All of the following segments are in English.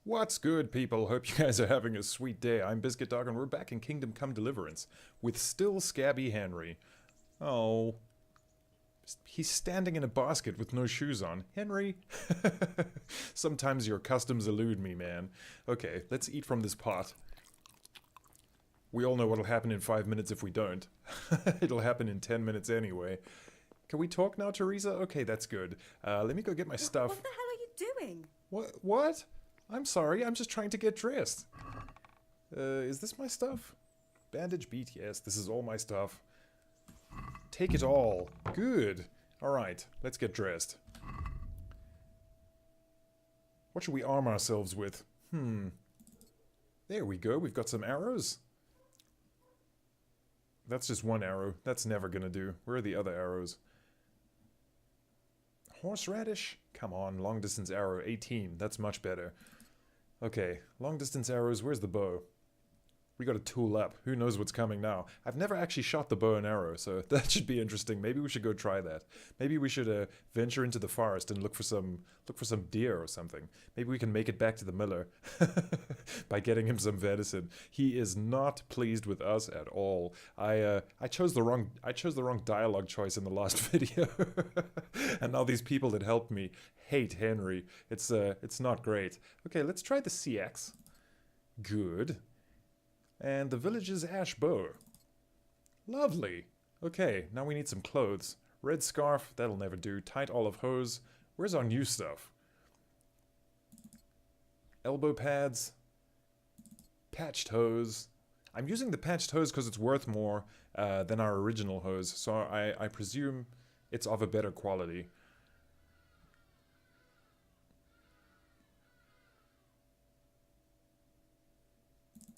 What's good, people? Hope you guys are having a sweet day. I'm Biscuit Dog, and we're back in Kingdom Come Deliverance with still scabby Henry. Oh, he's standing in a basket with no shoes on. Henry? Sometimes your customs elude me, man. Okay, let's eat from this pot. We all know what'll happen in 5 minutes if we don't. It'll happen in 10 minutes anyway. Can we talk now, Theresa? Okay, that's good. Let me go get my stuff. What the hell are you doing? What? I'm sorry, I'm just trying to get dressed. Is this my stuff? Bandage beat, yes, this is all my stuff. Take it all. Good. Alright, let's get dressed. What should we arm ourselves with? There we go, we've got some arrows. That's just one arrow. That's never gonna do. Where are the other arrows? Horseradish? Come on, long distance arrow, 18. That's much better. Okay, long distance arrows, where's the bow? We gotta tool up. Who knows what's coming now? I've never actually shot the bow and arrow, so that should be interesting. Maybe we should go try that. Maybe we should venture into the forest and look for some deer or something. Maybe we can make it back to the miller by getting him some venison. He is not pleased with us at all. I chose the wrong dialogue choice in the last video, and now these people that helped me hate Henry. It's not great. Okay, let's try the CX. Good. And the village's ash bow. Lovely. Okay, now we need some clothes. Red scarf, that'll never do. Tight olive hose. Where's our new stuff? Elbow pads. Patched hose. I'm using the patched hose because it's worth more than our original hose, so I presume it's of a better quality.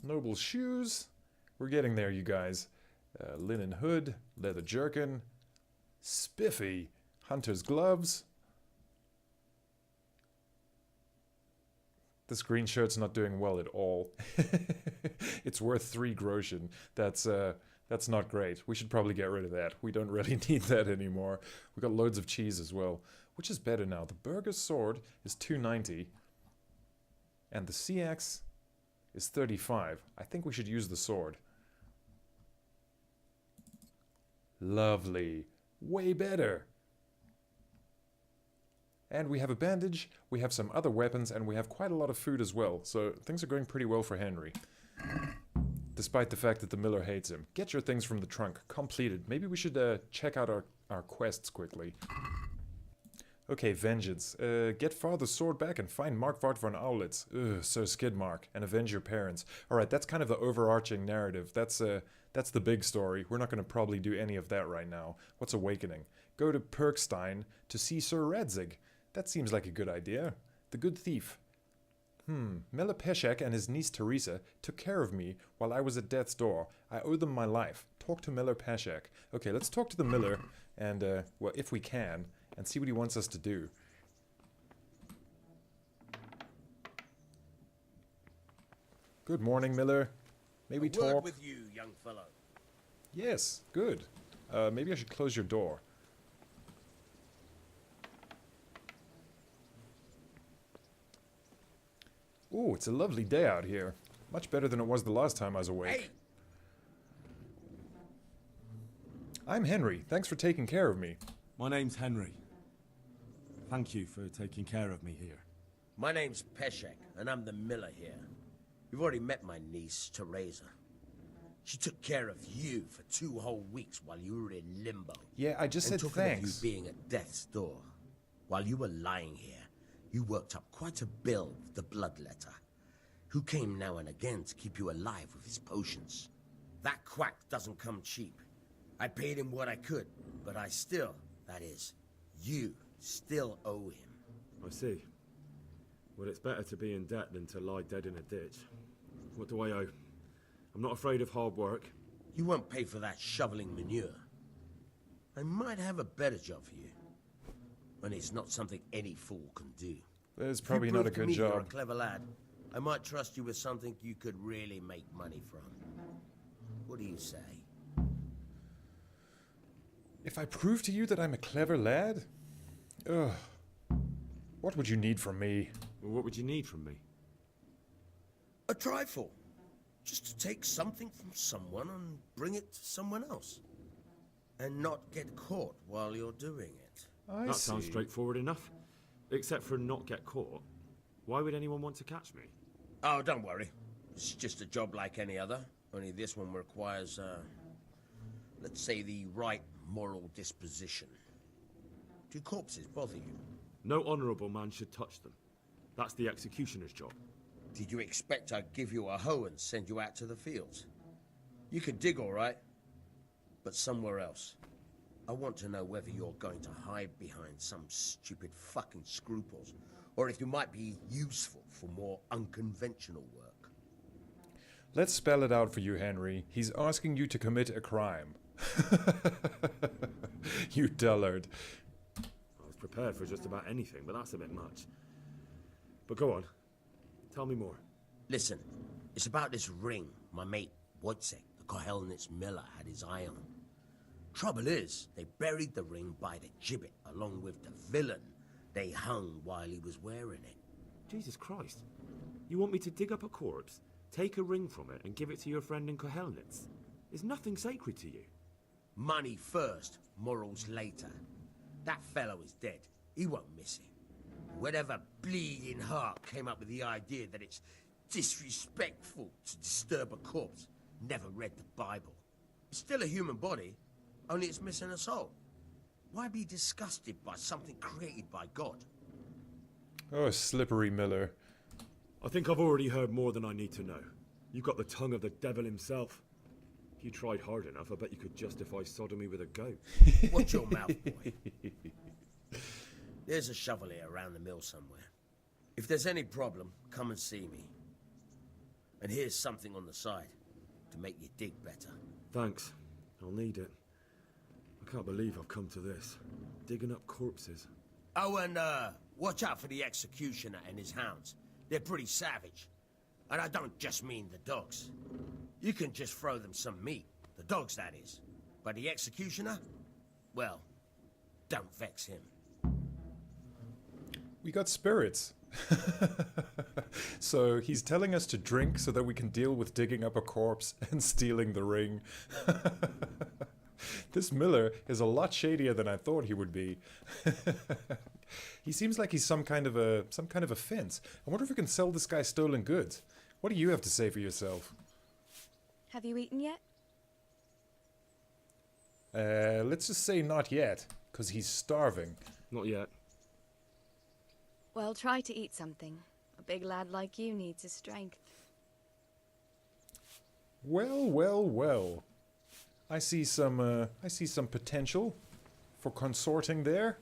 Noble shoes. We're getting there, you guys. Linen hood, leather jerkin, spiffy, hunter's gloves. This green shirt's not doing well at all. It's worth 3 groschen. That's not great. We should probably get rid of that. We don't really need that anymore. We got loads of cheese as well. Which is better now? The burger's sword is 290, and the CX is 35. I think we should use the sword. Lovely. Way better. And we have a bandage, we have some other weapons, and we have quite a lot of food as well. So things are going pretty well for Henry. Despite the fact that the miller hates him. Get your things from the trunk. Completed. Maybe we should check out our quests quickly. Okay, vengeance. Get Father's sword back and find Markvart von Aulitz. Ugh, Sir Skidmark. And avenge your parents. Alright, that's kind of the overarching narrative. That's the big story. We're not going to probably do any of that right now. What's Awakening? Go to Perkstein to see Sir Radzig. That seems like a good idea. The Good Thief. Miller Peshek and his niece Theresa took care of me while I was at death's door. I owe them my life. Talk to Miller Peshek. Okay, let's talk to the miller, and, well, if we can, and see what he wants us to do. Good morning, Miller. May we talk? Word with you, young fellow. Yes, good. Maybe I should close your door. Ooh, it's a lovely day out here. Much better than it was the last time I was awake. Hey. I'm Henry. Thanks for taking care of me. My name's Henry. Thank you for taking care of me here. My name's Peshek, and I'm the miller here. You've already met my niece, Theresa. She took care of you for 2 whole weeks while you were in limbo. Yeah, I just said thanks. Of you being at death's door. While you were lying here, you worked up quite a bill with the bloodletter, who came now and again to keep you alive with his potions. That quack doesn't come cheap. I paid him what I could, but I still, that is, you still owe him. I see. Well, it's better to be in debt than to lie dead in a ditch. What do I owe? I'm not afraid of hard work. You won't pay for that shoveling manure. I might have a better job for you. And it's not something any fool can do. It's probably not a good job. You're a clever lad. I might trust you with something you could really make money from. What do you say? If I prove to you that I'm a clever lad? Ugh. What would you need from me? Well, what would you need from me? A trifle. Just to take something from someone and bring it to someone else. And not get caught while you're doing it. I That see. sounds straightforward enough. Except for not get caught. Why would anyone want to catch me? Oh, don't worry. It's just a job like any other. Only this one requires, let's say, the right moral disposition. Do corpses bother you? No honourable man should touch them. That's the executioner's job. Did you expect I'd give you a hoe and send you out to the fields? You can dig all right, but somewhere else. I want to know whether you're going to hide behind some stupid fucking scruples, or if you might be useful for more unconventional work. Let's spell it out for you, Henry. He's asking you to commit a crime. You dullard. I was prepared for just about anything, but that's a bit much. But go on. Tell me more. Listen, it's about this ring my mate Wojciech, the Kohelnitz miller, had his eye on. Trouble is, they buried the ring by the gibbet along with the villain they hung while he was wearing it. Jesus Christ. You want me to dig up a corpse, take a ring from it, and give it to your friend in Kohelnitz? Is nothing sacred to you? Money first, morals later. That fellow is dead. He won't miss it. Whatever bleeding heart came up with the idea that it's disrespectful to disturb a corpse never read the Bible. It's still a human body, only it's missing a soul. Why be disgusted by something created by God? Oh, slippery Miller. I think I've already heard more than I need to know. You've got the tongue of the devil himself. If you tried hard enough, I bet you could justify sodomy with a goat. Watch your mouth, boy. There's a shovel here around the mill somewhere. If there's any problem, come and see me. And here's something on the side to make you dig better. Thanks. I'll need it. I can't believe I've come to this. Digging up corpses. Oh, and watch out for the executioner and his hounds. They're pretty savage. And I don't just mean the dogs. You can just throw them some meat. The dogs, that is. But the executioner? Well, don't vex him. We got spirits. So he's telling us to drink so that we can deal with digging up a corpse and stealing the ring. This Miller is a lot shadier than I thought he would be. He seems like he's some kind of a fence. I wonder if we can sell this guy stolen goods. What do you have to say for yourself? Have you eaten yet? Let's just say not yet, because he's starving. Not yet. Well, try to eat something. A big lad like you needs his strength. Well, well, well. I see some potential for consorting there.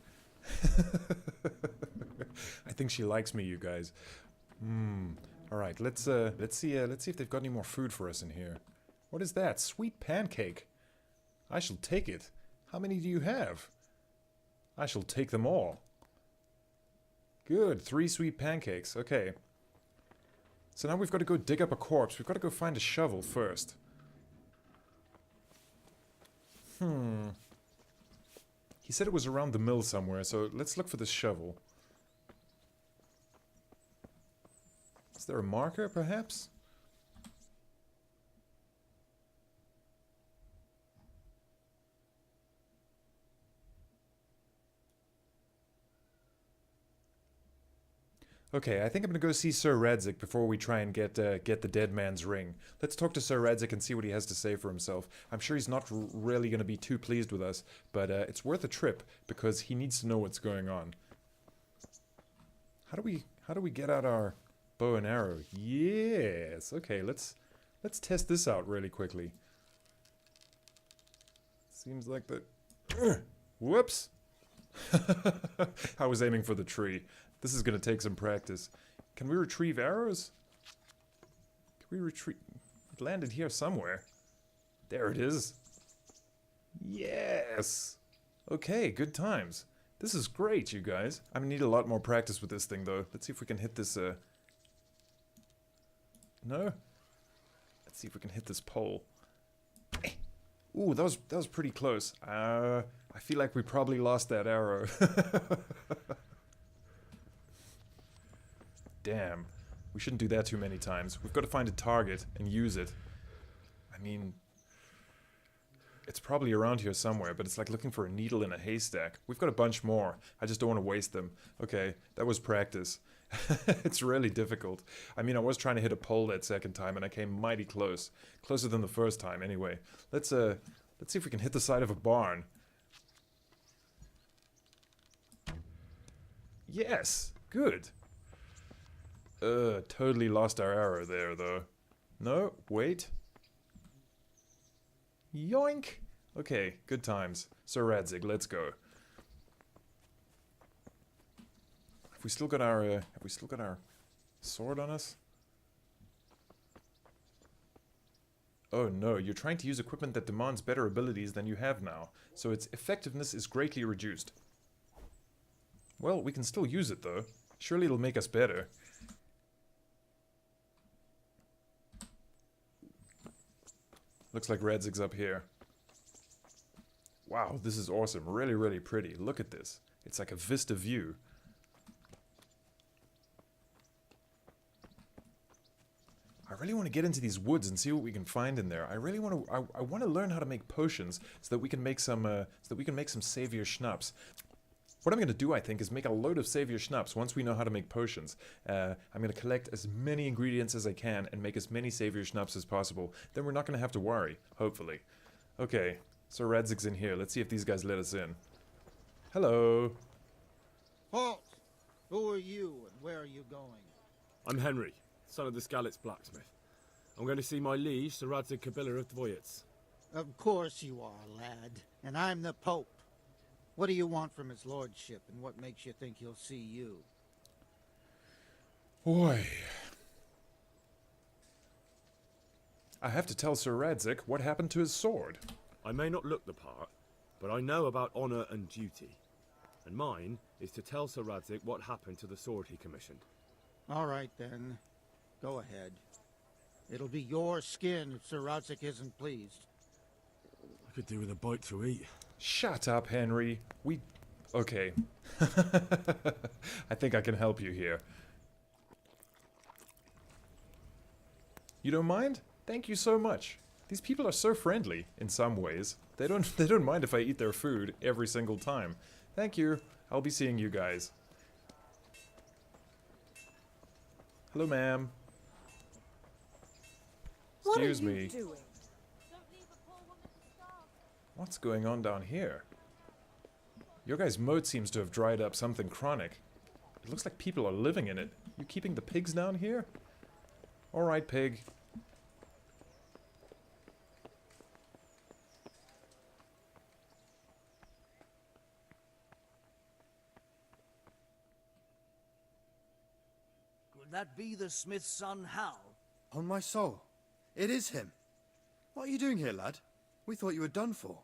I think she likes me, you guys. All right, let's see if they've got any more food for us in here. What is that? Sweet pancake. I shall take it. How many do you have? I shall take them all. Good, 3 sweet pancakes. Okay. So now we've got to go dig up a corpse. We've got to go find a shovel first. He said it was around the mill somewhere, so let's look for this shovel. Is there a marker, perhaps? Okay, I think I'm gonna go see Sir Radzig before we try and get the dead man's ring. Let's talk to Sir Radzig and see what he has to say for himself. I'm sure he's not really gonna be too pleased with us, but it's worth a trip because he needs to know what's going on. How do we get out our bow and arrow? Yes. Okay, let's test this out really quickly. Seems like the whoops. I was aiming for the tree. This is going to take some practice. Can we retrieve arrows? Can we retrieve... It landed here somewhere. There it is. Yes! Okay, good times. This is great, you guys. I'm going to need a lot more practice with this thing, though. Let's see if we can hit this, No? Let's see if we can hit this pole. Ooh, that was pretty close. I feel like we probably lost that arrow. Damn. We shouldn't do that too many times. We've got to find a target and use it. I mean, it's probably around here somewhere, but it's like looking for a needle in a haystack. We've got a bunch more. I just don't want to waste them. Okay, that was practice. It's really difficult. I mean, I was trying to hit a pole that second time, and I came mighty close. Closer than the first time, anyway. Let's see if we can hit the side of a barn. Yes! Good! Totally lost our arrow there, though. No, wait. Yoink! Okay, good times. Sir Radzig, let's go. Have we still got our sword on us? Oh no, you're trying to use equipment that demands better abilities than you have now, so its effectiveness is greatly reduced. Well, we can still use it though. Surely it'll make us better. Looks like Radzig's up here. Wow, this is awesome. Really, really pretty. Look at this. It's like a vista view. I really want to get into these woods and see what we can find in there. I really want to. I want to learn how to make potions so that we can make some. Savior schnapps. What I'm going to do, I think, is make a load of Savior schnapps once we know how to make potions. I'm going to collect as many ingredients as I can and make as many Savior schnapps as possible. Then we're not going to have to worry, hopefully. Okay, so Radzig's in here. Let's see if these guys let us in. Hello. Halt! Who are you and where are you going? I'm Henry, son of the Skalitz blacksmith. I'm going to see my liege, Sir Radzig Kabiller of Dvoyets. Of course you are, lad. And I'm the Pope. What do you want from his lordship, and what makes you think he'll see you? Boy. I have to tell Sir Radzig what happened to his sword. I may not look the part, but I know about honor and duty. And mine is to tell Sir Radzig what happened to the sword he commissioned. All right, then. Go ahead. It'll be your skin if Sir Radzig isn't pleased. I could do with a bite to eat. Shut up, Henry. Okay. I think I can help you here. You don't mind? Thank you so much. These people are so friendly, in some ways. They don't mind if I eat their food every single time. Thank you. I'll be seeing you guys. Hello, ma'am. Excuse me. What's going on down here? Your guy's moat seems to have dried up something chronic. It looks like people are living in it. You keeping the pigs down here? Alright, pig. Could that be the smith's son, Hal? On my soul. It is him. What are you doing here, lad? We thought you were done for.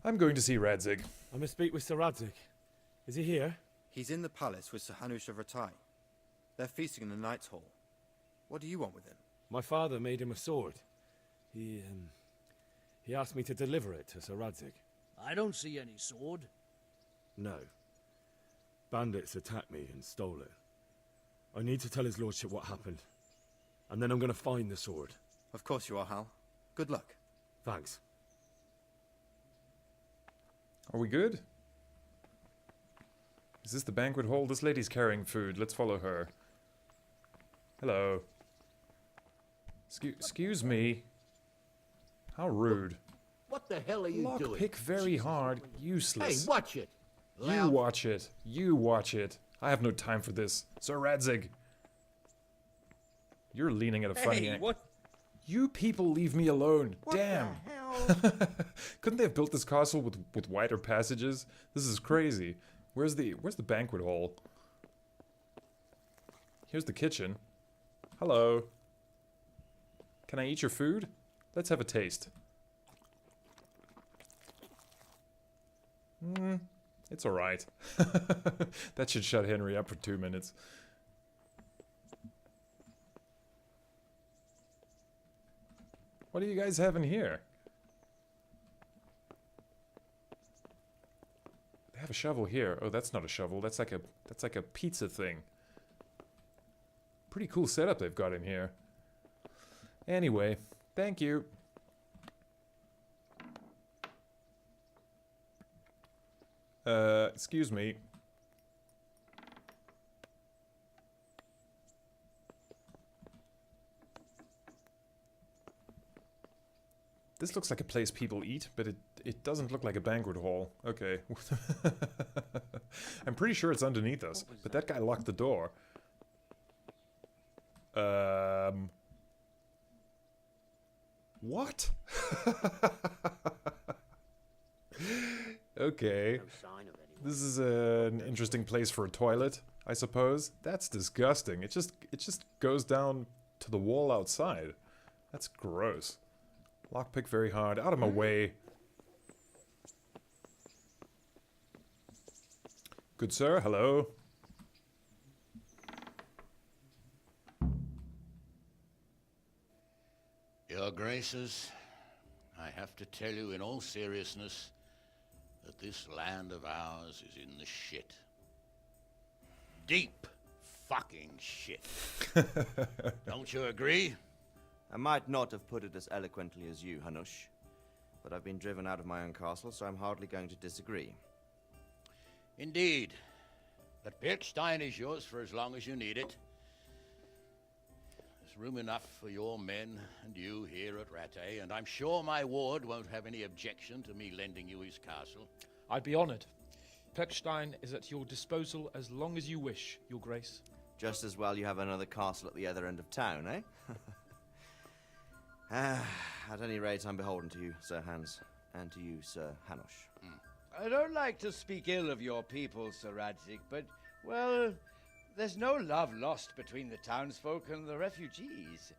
I'm going to see Radzig. I must speak with Sir Radzig. Is he here? He's in the palace with Sir Hanush of Ratai. They're feasting in the Knight's Hall. What do you want with him? My father made him a sword. He asked me to deliver it to Sir Radzig. I don't see any sword. No. Bandits attacked me and stole it. I need to tell his lordship what happened. And then I'm going to find the sword. Of course you are, Hal. Good luck. Thanks. Are we good? Is this the banquet hall? This lady's carrying food. Let's follow her. Hello. Excuse me. How rude. What the hell are you doing? Lockpick very hard. Useless. Hey, watch it. You watch it. You watch it. I have no time for this. Sir Radzig. You're leaning at a funny angle. What? You people leave me alone. What Damn. the hell? Couldn't they have built this castle with wider passages? This is crazy. Where's the banquet hall? Here's the kitchen. Hello. Can I eat your food? Let's have a taste. It's alright. That should shut Henry up for 2 minutes. What do you guys have in here? They have a shovel here. Oh, that's not a shovel. That's like a pizza thing. Pretty cool setup they've got in here. Anyway, thank you. Excuse me. This looks like a place people eat, but it doesn't look like a banquet hall. Okay. I'm pretty sure it's underneath us, but that guy locked the door. What? Okay. This is an interesting place for a toilet, I suppose. That's disgusting. It just goes down to the wall outside. That's gross. Lockpick very hard. Out of my way. Good sir, hello. Your Graces, I have to tell you in all seriousness that this land of ours is in the shit. Deep fucking shit. Don't you agree? I might not have put it as eloquently as you, Hanush, but I've been driven out of my own castle, so I'm hardly going to disagree. Indeed. But Birkstein is yours for as long as you need it. There's room enough for your men and you here at Rattay, and I'm sure my ward won't have any objection to me lending you his castle. I'd be honored. Perkstein is at your disposal as long as you wish, Your Grace. Just as well you have another castle at the other end of town, eh? At any rate, I'm beholden to you, Sir Hans, and to you, Sir Hanush. I don't like to speak ill of your people, Sir Radzig, but, well, there's no love lost between the townsfolk and the refugees.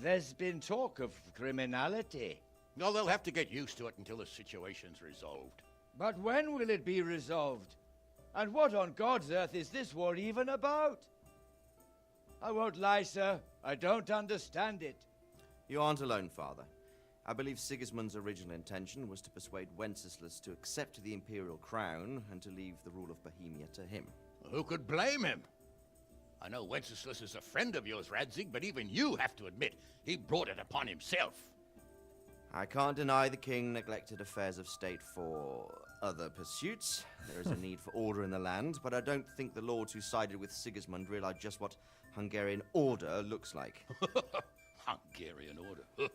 There's been talk of criminality. Well, they'll have to get used to it until the situation's resolved. But when will it be resolved? And what on God's earth is this war even about? I won't lie, sir. I don't understand it. You aren't alone, Father. I believe Sigismund's original intention was to persuade Wenceslas to accept the imperial crown and to leave the rule of Bohemia to him. Who could blame him? I know Wenceslas is a friend of yours, Radzig, but even you have to admit he brought it upon himself. I can't deny the king neglected affairs of state for other pursuits. There is a need for order in the land, but I don't think the lords who sided with Sigismund realized just what Hungarian order looks like. Hungarian order.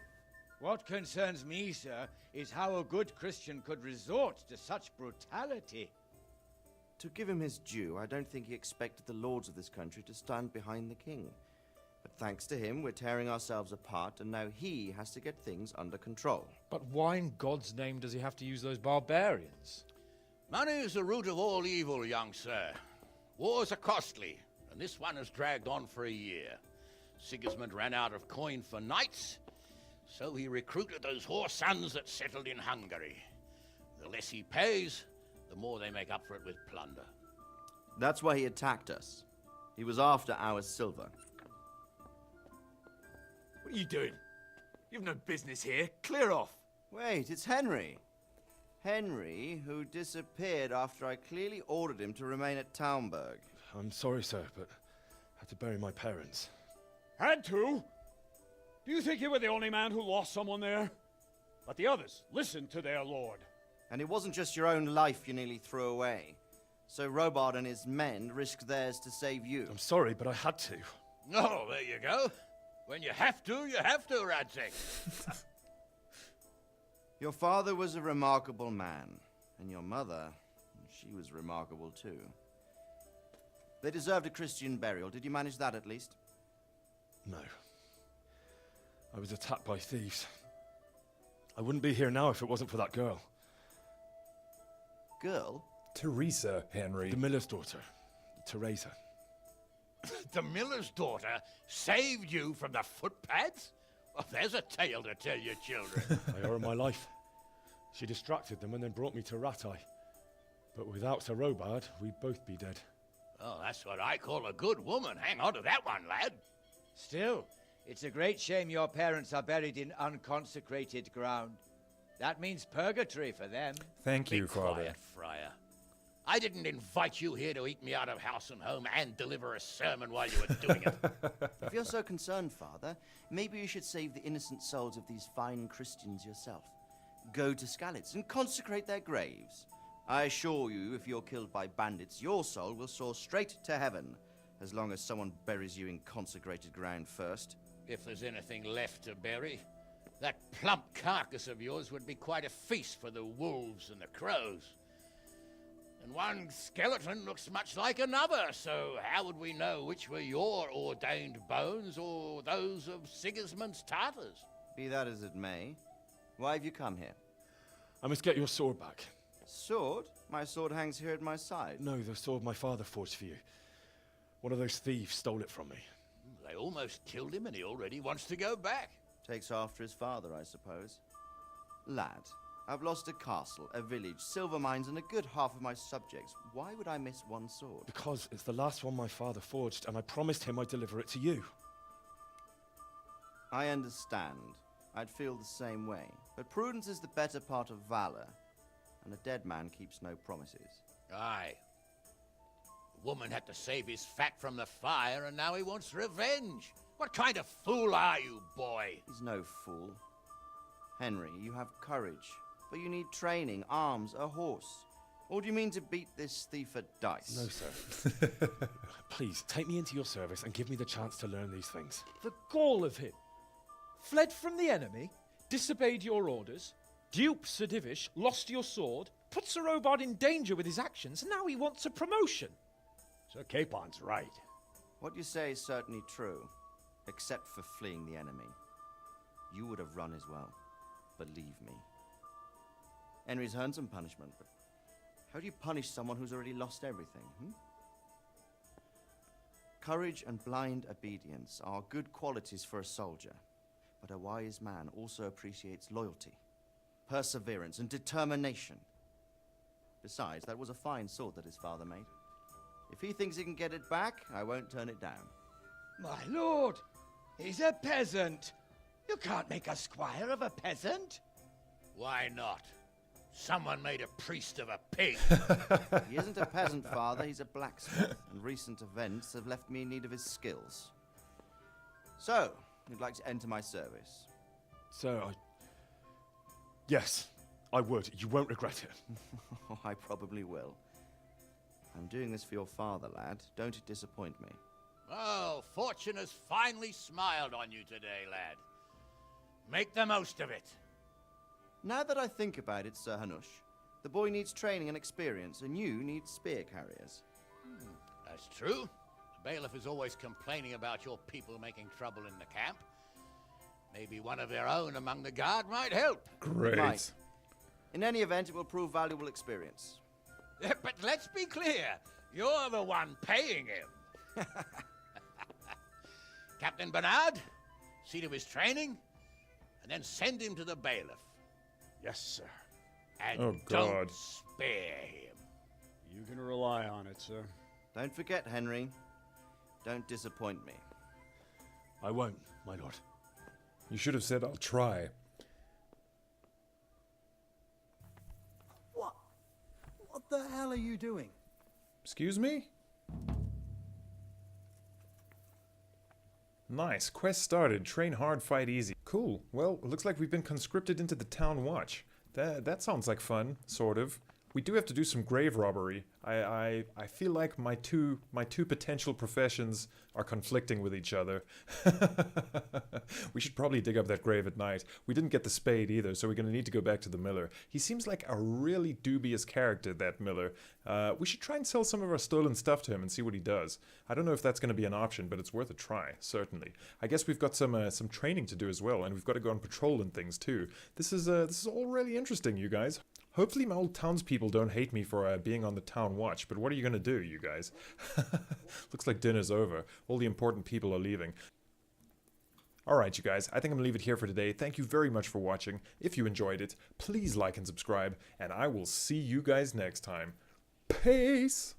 What concerns me, sir, is how a good Christian could resort to such brutality. To give him his due, I don't think he expected the lords of this country to stand behind the king. But thanks to him, we're tearing ourselves apart, and now he has to get things under control. But why in God's name does he have to use those barbarians? Money is the root of all evil, young sir. Wars are costly, and this one has dragged on for a year. Sigismund ran out of coin for knights, so he recruited those whore sons that settled in Hungary. The less he pays, the more they make up for it with plunder. That's why he attacked us. He was after our silver. What are you doing? You've no business here. Clear off. Wait, it's Henry. Henry, who disappeared after I clearly ordered him to remain at Taumberg. I'm sorry, sir, but I had to bury my parents. Had to? Do you think you were the only man who lost someone there? But the others listened to their lord. And it wasn't just your own life you nearly threw away. So Robard and his men risked theirs to save you. I'm sorry, but I had to. Oh, there you go. When you have to, Radzig. Your father was a remarkable man, and your mother, she was remarkable too. They deserved a Christian burial. Did you manage that at least? No. I was attacked by thieves. I wouldn't be here now if it wasn't for that girl. Girl? Theresa, Henry. The miller's daughter, Theresa. The miller's daughter saved you from the footpads? Well, there's a tale to tell your children. I owe her my life. She distracted them and then brought me to Rattay. But without Sir Robard, we'd both be dead. Oh, that's what I call a good woman. Hang on to that one, lad. Still, it's a great shame your parents are buried in unconsecrated ground. That means purgatory for them. Thank you, Be Father. quiet, Friar. I didn't invite you here to eat me out of house and home and deliver a sermon while you were doing it. If you're so concerned, Father, maybe you should save the innocent souls of these fine Christians yourself. Go to Skalitz and consecrate their graves. I assure you, if you're killed by bandits, your soul will soar straight to heaven, as long as someone buries you in consecrated ground first. If there's anything left to bury, that plump carcass of yours would be quite a feast for the wolves and the crows. And one skeleton looks much like another, so how would we know which were your ordained bones or those of Sigismund's Tartars? Be that as it may, why have you come here? I must get your sword back. Sword? My sword hangs here at my side. No, the sword my father forged for you. One of those thieves stole it from me. They almost killed him and he already wants to go back. Takes after his father, I suppose. Lad, I've lost a castle, a village, silver mines, and a good half of my subjects. Why would I miss one sword? Because it's the last one my father forged, and I promised him I'd deliver it to you. I understand. I'd feel the same way. But prudence is the better part of valor, and a dead man keeps no promises. Aye. The woman had to save his fat from the fire, and now he wants revenge. What kind of fool are you, boy? He's no fool. Henry, you have courage, but you need training, arms, a horse. Or do you mean to beat this thief at dice? No, sir. Please, take me into your service and give me the chance to learn these things. The gall of him. Fled from the enemy, disobeyed your orders, duped Sir Divish, lost your sword, put Sir Robard in danger with his actions, and now he wants a promotion. Sir Capon's right. What you say is certainly true, except for fleeing the enemy. You would have run as well, believe me. Henry's earned some punishment, but how do you punish someone who's already lost everything, Courage and blind obedience are good qualities for a soldier, but a wise man also appreciates loyalty, perseverance, and determination. Besides, that was a fine sword that his father made. If he thinks he can get it back, I won't turn it down. My lord, he's a peasant. You can't make a squire of a peasant. Why not? Someone made a priest of a pig. He isn't a peasant, Father. He's a blacksmith, and recent events have left me in need of his skills. So, you'd like to enter my service? Sir, yes, I would. You won't regret it. I probably will. I'm doing this for your father, lad. Don't disappoint me. Oh, fortune has finally smiled on you today, lad. Make the most of it. Now that I think about it, Sir Hanush, the boy needs training and experience, and you need spear carriers. That's true. The bailiff is always complaining about your people making trouble in the camp. Maybe one of their own among the guard might help. Great. Might. In any event, it will prove valuable experience. But let's be clear. You're the one paying him. Captain Bernard, see to his training, and then send him to the bailiff. Yes, sir. And Oh, God. don't spare him. You can rely on it, sir. Don't forget, Henry. Don't disappoint me. I won't, my lord. You should have said, I'll try. What the hell are you doing? Excuse me? Nice. Quest started. Train hard, fight easy. Cool. Well, it looks like we've been conscripted into the town watch. That sounds like fun, sort of. We do have to do some grave robbery. I feel like my two potential professions are conflicting with each other. We should probably dig up that grave at night. We didn't get the spade either, so we're going to need to go back to the miller. He seems like a really dubious character, that miller. We should try and sell some of our stolen stuff to him and see what he does. I don't know if that's going to be an option, but it's worth a try, certainly. I guess we've got some training to do as well, and we've got to go on patrol and things too. This is all really interesting, you guys. Hopefully my old townspeople don't hate me for being on the town watch, but what are you going to do, you guys? Looks like dinner's over. All the important people are leaving. Alright, you guys, I think I'm going to leave it here for today. Thank you very much for watching. If you enjoyed it, please like and subscribe, and I will see you guys next time. Peace!